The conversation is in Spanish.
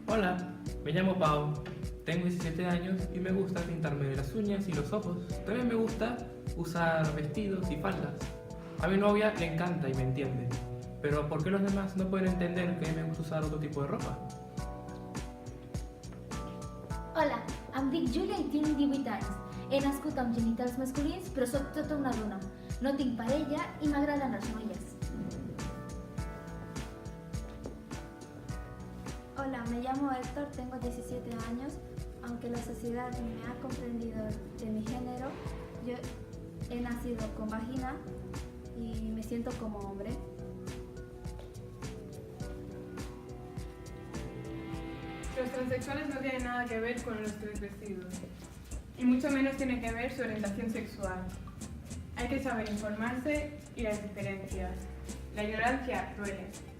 Hola, me llamo Pau, tengo 17 años y me gusta pintarme las uñas y los ojos. También me gusta usar vestidos y faldas. A mi novia le encanta y me entiende, pero ¿por qué los demás no pueden entender que me gusta usar otro tipo de ropa? Hola, em dic Júlia i tinc 18 anys. He nascut amb genitals masculins, però sóc tota una dona. No tinc parella i m'agraden les noies. Hola, me llamo Héctor, tengo 17 años. Aunque la sociedad me ha comprendido de mi género, yo he nacido con vagina y me siento como hombre. Los transexuales no tienen nada que ver con nuestros vestidos, y mucho menos tiene que ver su orientación sexual. Hay que saber informarse y las diferencias. La ignorancia duele.